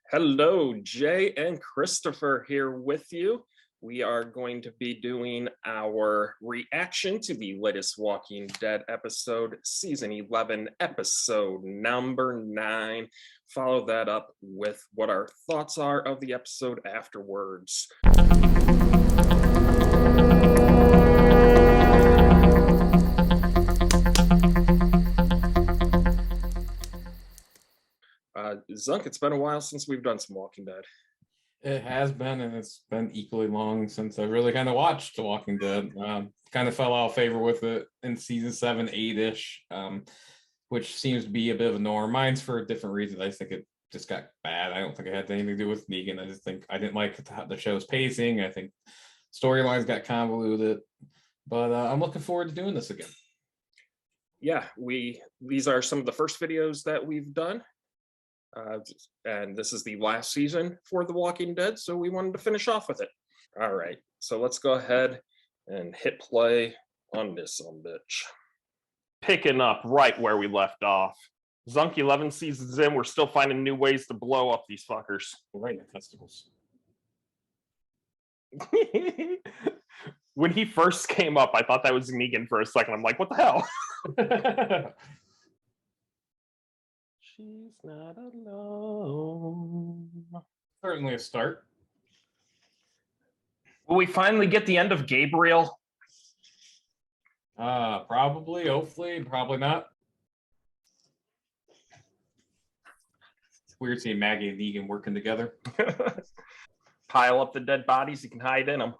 Hello, Jay and Christopher here with you. We are going to be doing our reaction to the latest Walking Dead episode, season 11, episode number 9. Follow that up with what our thoughts are of the episode afterwards. Zunk, it's been a while since we've done some Walking Dead. It has been, and it's been equally long since I really kind of watched The Walking Dead. Kind of fell out of favor with it in season 7, 8-ish, which seems to be a bit of a norm. Mine's for different reasons. I think it just got bad. I don't think it had anything to do with Negan. I just think I didn't like the show's pacing. I think storylines got convoluted, but I'm looking forward to doing this again. Yeah, these are some of the first videos that we've done. And this is the last season for The Walking Dead, so we wanted to finish off with it. All right, so let's go ahead and hit play on this bitch. Picking up right where we left off. Zunk 11 seasons in, we're still finding new ways to blow up these fuckers. Right in the testicles. When he first came up, I thought that was Negan for a second. I'm like, what the hell? She's not alone. Certainly a start. Will we finally get the end of Gabriel? Probably, hopefully, probably not. It's weird seeing Maggie and Negan working together. Pile up the dead bodies, you can hide in them.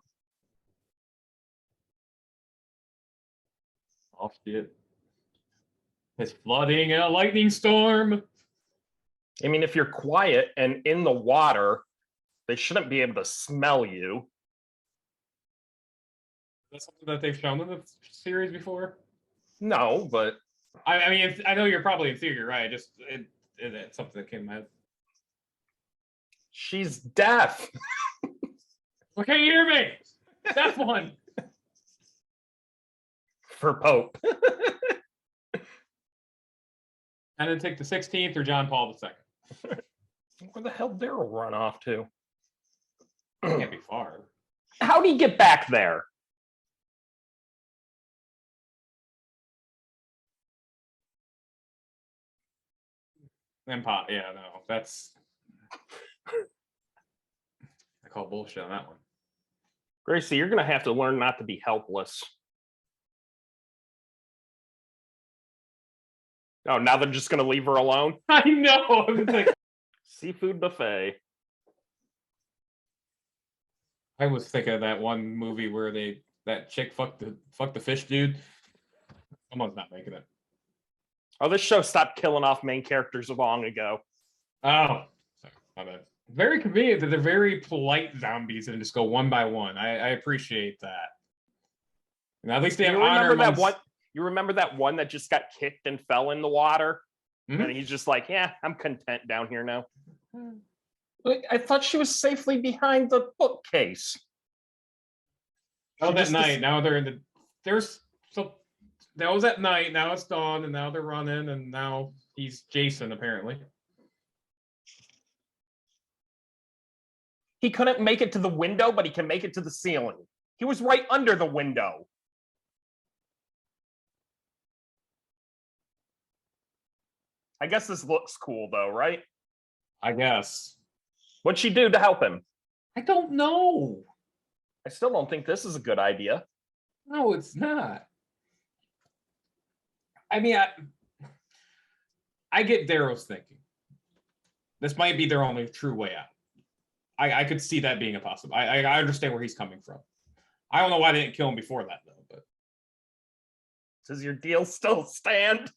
Oh shit. It's flooding and a lightning storm. I mean, if you're quiet and in the water, they shouldn't be able to smell you. That's something that they've shown in the series before? No, but... I mean, I know you're probably in theory, right? Just it's something that came to my head. She's deaf. Okay, you hear me? Deaf one. For Pope. And then take the 16th or John Paul II. Where the hell did Daryl run off to? Can't be far. How'd he get back there? Yeah, no, that's... I call bullshit on that one. Gracie, you're going to have to learn not to be helpless. Oh, now they're just going to leave her alone? I know! Like... Seafood buffet. I was thinking of that one movie where that chick fucked the fish dude. Someone's not making it. Oh, this show stopped killing off main characters long ago. Oh, sorry, my bad. Very convenient that they're very polite zombies and just go one by one. I appreciate that. And at least they have honor amongst... You remember that one that just got kicked and fell in the water? Mm-hmm. And he's just like, yeah, I'm content down here now. I thought she was safely behind the bookcase. Oh, that night. Now they're in the... That was at night. Now it's dawn, and now they're running, and now he's Jason, apparently. He couldn't make it to the window, but he can make it to the ceiling. He was right under the window. I guess this looks cool, though, right? I guess. What'd she do to help him? I don't know. I still don't think this is a good idea. No, it's not. I mean, I get Darrow's thinking. This might be their only true way out. I could see that being a possible. I understand where he's coming from. I don't know why they didn't kill him before that, though. But does your deal still stand?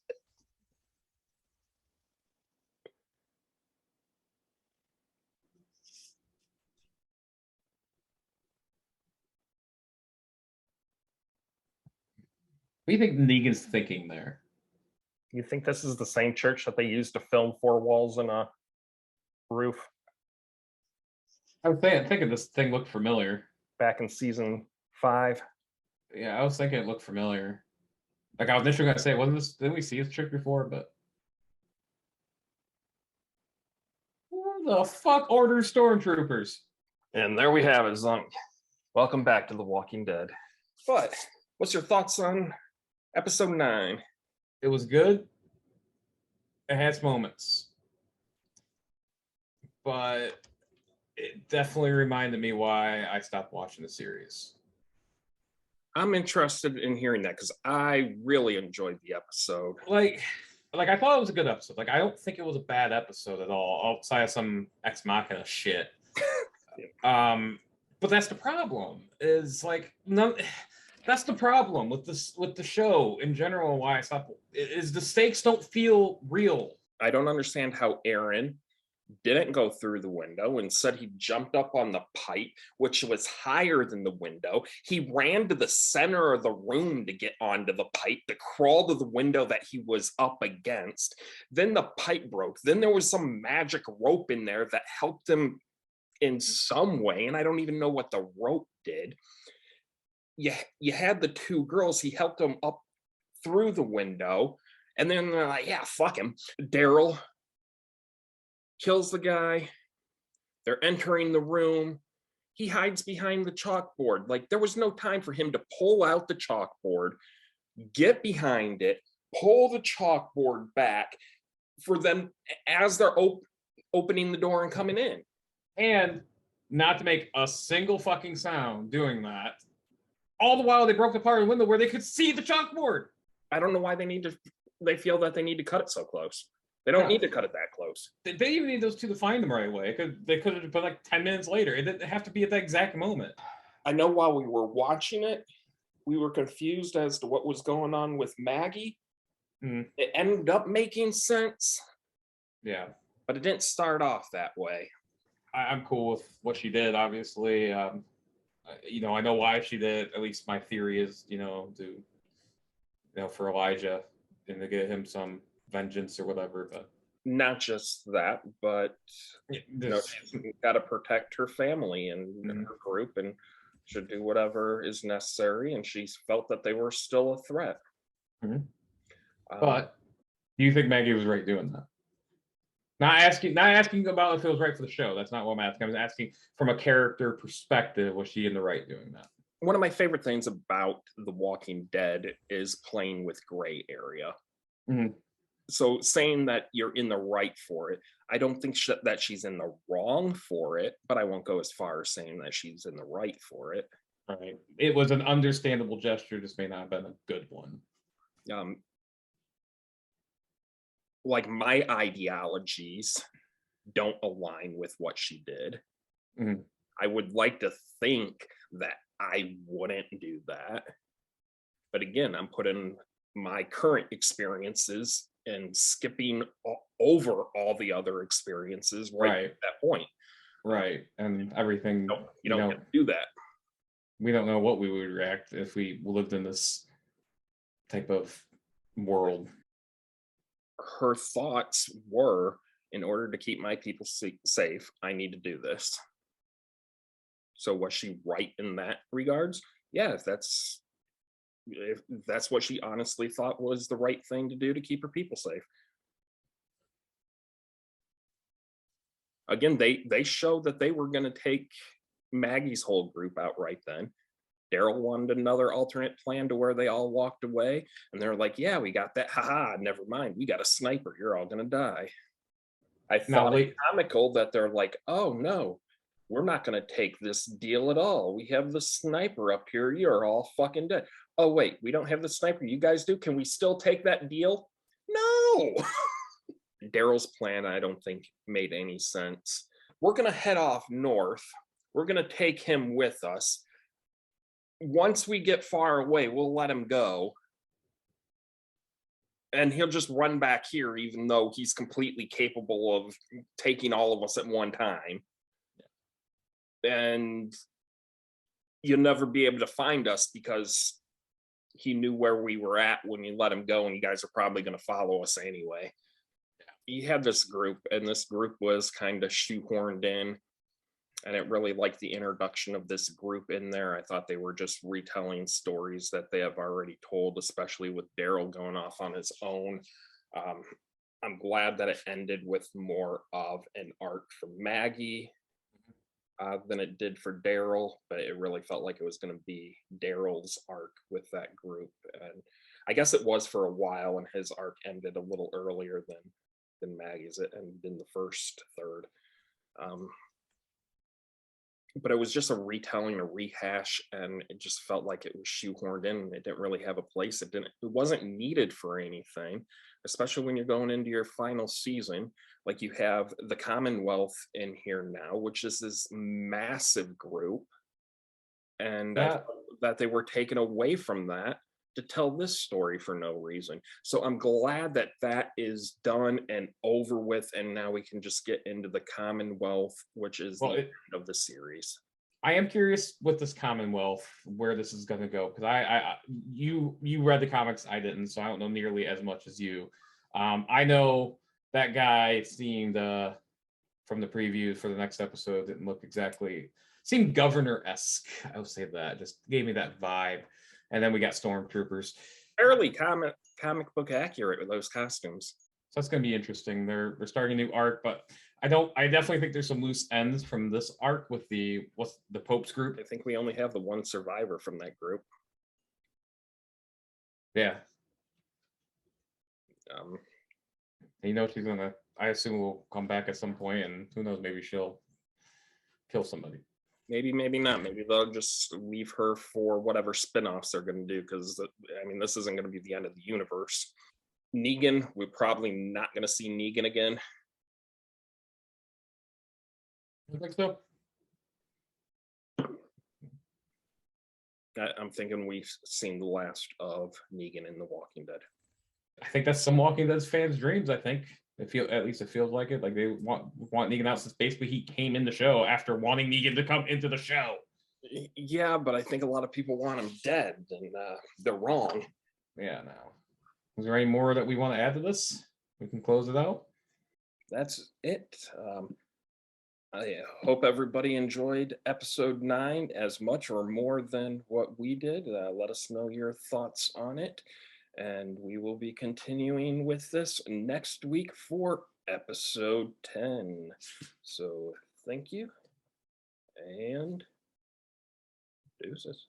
What do you think Negan's thinking there? You think this is the same church that they used to film 4 walls and a roof? I was thinking this thing looked familiar. Back in season 5. Yeah, I was thinking it looked familiar. Like I was initially going to say, wasn't this? Didn't we see this trick before? But where the fuck orders stormtroopers? And there we have it, Zunk. Welcome back to The Walking Dead. But what's your thoughts on episode 9? It was good. It has moments, but it definitely reminded me why I stopped watching the series. I'm interested in hearing that because I really enjoyed the episode. Like I thought it was a good episode. Like I don't think it was a bad episode at all, outside of some Ex Machina shit. But that's the problem. Is like none. That's the problem with the show in general. Why I stopped is the stakes don't feel real. I don't understand how Aaron didn't go through the window. Instead, he jumped up on the pipe, which was higher than the window. He ran to the center of the room to get onto the pipe, to crawl to the window that he was up against. Then the pipe broke. Then there was some magic rope in there that helped him in some way, and I don't even know what the rope did. You had the two girls. He helped them up through the window, and then they're like, yeah, fuck him. Daryl kills the guy. They're entering the room. He hides behind the chalkboard. Like, there was no time for him to pull out the chalkboard, get behind it, pull the chalkboard back for them as they're opening the door and coming in. And not to make a single fucking sound doing that. All the while they broke apart a window where they could see the chalkboard. I don't know why they feel that they need to cut it so close. They don't need to cut it that close. They didn't even need those two to find them right away. They could have been like 10 minutes later. It didn't have to be at that exact moment. I know while we were watching it, we were confused as to what was going on with Maggie. It ended up making sense. Yeah. But it didn't start off that way. I'm cool with what she did, obviously. I know why she did it. At least my theory is, for Elijah and to get him some vengeance or whatever. But not just that, but she's got to protect her family and her group, and should do whatever is necessary. And she felt that they were still a threat. But do you think Maggie was right doing that? Not asking about if it was right for the show. That's not what I'm asking. I was asking from a character perspective, was she in the right doing that? One of my favorite things about The Walking Dead is playing with gray area. So saying that you're in the right for it, I don't think that she's in the wrong for it, but I won't go as far as saying that she's in the right for it. Right. It was an understandable gesture, just may not have been a good one. Like, my ideologies don't align with what she did. I would like to think that I wouldn't do that. But again, I'm putting my current experiences and skipping over all the other experiences right at that point. Right. And everything. You don't get to do that. We don't know what we would react if we lived in this type of world. Her thoughts were, in order to keep my people safe, I need to do this. So was she right in that regards? Yeah, if that's what she honestly thought was the right thing to do to keep her people safe. Again, they showed that they were going to take Maggie's whole group out right then. Daryl wanted another alternate plan to where they all walked away, and they're like, yeah, we got that. Haha, never mind. We got a sniper. You're all going to die. I thought it comical that they're like, oh no, we're not going to take this deal at all. We have the sniper up here. You're all fucking dead. Oh wait, we don't have the sniper. You guys do. Can we still take that deal? No. Daryl's plan, I don't think, made any sense. We're going to head off north. We're going to take him with us. Once we get far away, we'll let him go. And he'll just run back here, even though he's completely capable of taking all of us at one time. And you'll never be able to find us because he knew where we were at when you let him go, and you guys are probably going to follow us anyway. He had this group, and this group was kind of shoehorned in. And it really liked the introduction of this group in there. I thought they were just retelling stories that they have already told, especially with Daryl going off on his own. I'm glad that it ended with more of an arc for Maggie than it did for Daryl, but it really felt like it was going to be Daryl's arc with that group, and I guess it was for a while, and his arc ended a little earlier than Maggie's. It ended in the first third. Um, but it was just a retelling, a rehash, and it just felt like it was shoehorned in. It didn't really have a place. It wasn't needed for anything, especially when you're going into your final season. Like, you have the Commonwealth in here now, which is this massive group, and I Yeah. felt that they were taken away from that to tell this story for no reason. So I'm glad that that is done and over with, and now we can just get into the Commonwealth, which is the Well, end of the series. I am curious with this Commonwealth where this is going to go, because you read the comics, I didn't, so I don't know nearly as much as you. I know that guy seemed from the preview for the next episode didn't look exactly seemed governor-esque. I would say that just gave me that vibe. And then we got stormtroopers. Fairly comic book accurate with those costumes. So that's going to be interesting. They're starting a new arc, but I definitely think there's some loose ends from this arc with the Pope's group. I think we only have the one survivor from that group. Yeah. Um, You know she's gonna. I assume will come back at some point, and who knows? Maybe she'll kill somebody. maybe not. Maybe they'll just leave her for whatever spin-offs they're going to do, because I mean, this isn't going to be the end of the universe. Negan, we're probably not going to see Negan again. I think so. I'm thinking we've seen the last of Negan in The Walking Dead. I think that's some Walking Dead fans' dreams. I think at least it feels like it. Like they want Negan out since basically he came in the show after wanting Negan to come into the show. Yeah, but I think a lot of people want him dead, and they're wrong. Yeah. Now, is there any more that we want to add to this? We can close it out. That's it. I hope everybody enjoyed episode 9 as much or more than what we did. Let us know your thoughts on it. And we will be continuing with this next week for episode 10. So thank you. And deuces.